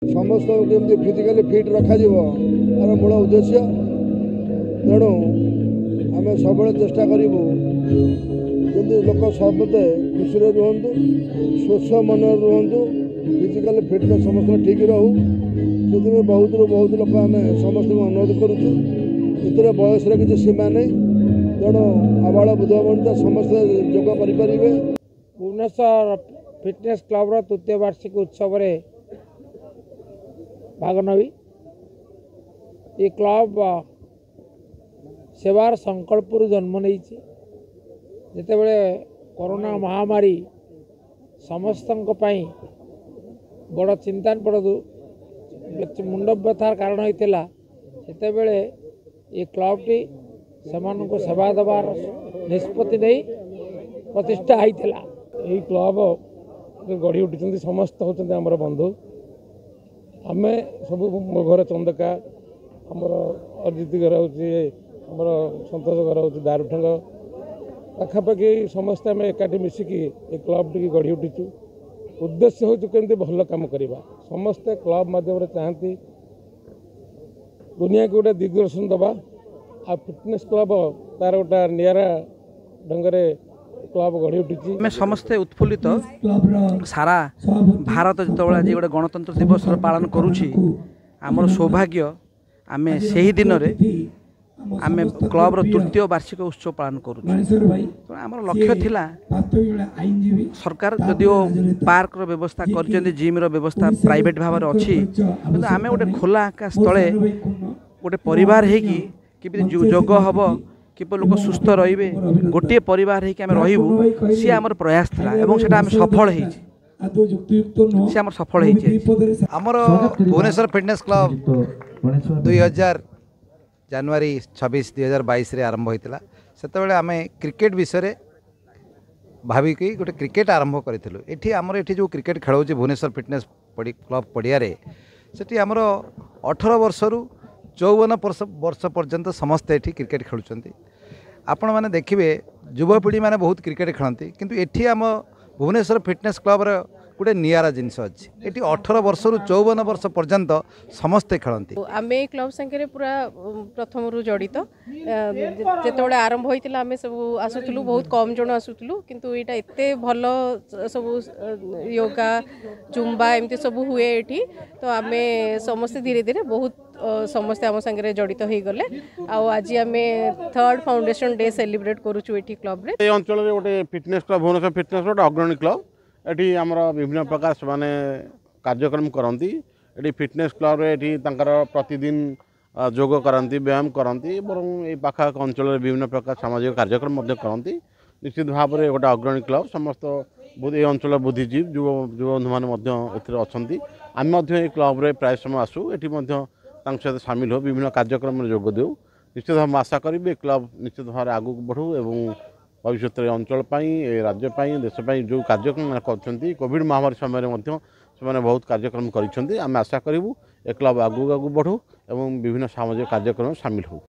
समस्त केमती physically fit रखा यार मूल उद्देश्य। तेणु आम सब चेष्टा करूँ जमी लोक समस्ते खुशी रुहतु, स्वस्थ मन रुहतु, फिजिकल फिटनेस समस्त ठीक रहू से बहुत बहुत लोक आम समस्त अनुरोध करुचु। इतने बयस किसी सीमा नहीं, तेणु आबाल बुधवनिता समस्ते जोग करें। भुवनेश्वर फिटनेस क्लब तृतीय वार्षिक उत्सव भाग नबी। ये क्लब सेवार संकल्प जन्म नहीं जितेबले कोरोना महामारी समस्त बड़ चिंता बड़ मुंड व्यथार कारण होता सेतेबले ये क्लब टी से सेवा देवार निष्पत्ति नहीं प्रतिष्ठा होता। यही क्लब गढ़ी उठी समस्त होती आमर बंधु। आम सब मो घर चंदका आमर अजित घर होमर सतोष घर हो दारुठंग पाखापाखि समस्ते आम एकाठी मिसिकी ये क्लब टी गढ़ी उठीचु। उद्देश्य हूँ केमती भल कम करवा समस्ते क्लब माध्यम चाहती दुनिया को गोटे दिग्दर्शन दबा आ फिटनेस क्लब तार गोटा निरा ढंगे क्लब गढ़ी उठी। आम समस्ते उत्फुल्लित सारा भारत जो गोटे गणतंत्र दिवस पालन करुछि आमर सौभाग्य आम से दिन आम क्लब्र तृतीय वार्षिक उत्सव पालन करुँ। आमर लक्ष्य थिला सरकार जदिओ पार्क व्यवस्था कर जिम व्यवस्था प्राइवेट भाव में अच्छी किंतु आम गोटे खोला आकाश तले गोटे परिवार होगी जोग हम कि लोक सुस्थ रे गोटे परिवार होम रू सी आमर प्रयास था और से आम सफल सी आम सफल आमर भुवनेश्वर फिटनेस क्लब 2000 जनवरी 26 2022 आरंभ होता से आम क्रिकेट विषय भाविक गोटे क्रिकेट आरंभ करूँ। ये आमर ये जो क्रिकेट खेल भुवनेश्वर फिटनेस क्लब पड़िया से आमर 18 वर्ष रु 54 वर्ष पर्यंत समस्ते ये क्रिकेट खेलुंट। आपण मैंने देखिए युवपीढ़ी मैंने बहुत क्रिकेट खेलती किंतु एठी आम भुवनेश्वर फिटनेस क्लब गोटे निरा जिनस अच्छी ये 18 वर्ष रु 54 वर्ष पर्यंत समस्ते खेलती। आम क्लब संगे पूरा प्रथम रु जड़ित जो आरंभ होता आम सब आसूलु बहुत कम जन आसूलु किंतु यहाँ एत भल सब योगा जुम्बा एमती सब हुए ये तो आम समस्ते धीरे धीरे बहुत समस्ते आम संगे जड़ित हो गले। आज आम 3rd फाउंडेशन डे सेलिब्रेट करूँ ये क्लब रे। अंचल गोटे फिटनेस क्लब भुवनेश्वर फिटनेस गोटे अग्रणी क्लब ये आमर विभिन्न प्रकार से कार्यक्रम करती। ये फिटनेस क्लब ये प्रतिदिन जोग करती व्यायाम करती और पाखा अंचल विभिन्न प्रकार सामाजिक कार्यक्रम करती। निश्चित भाव में गोटे अग्रणी क्लब समस्त ये अंचल बुद्धिजीवी युव बंधु मैंने अच्छा आम क्लब रे प्राय समय आसू ये सहित सामिल हो विभिन्न कार्यक्रम में जोग देव। निश्चित भाव आशा करी क्लब निश्चित भाव आगू बढ़ू एवं भविष्य अंचल राज्य देश जो कार्यक्रम कर कोविड महामारी समय से बहुत कार्यक्रम कर आम आशा करूँ ए क्लब आगू आगू बढ़ू एवं विभिन्न सामाजिक कार्यक्रम सामिल हो।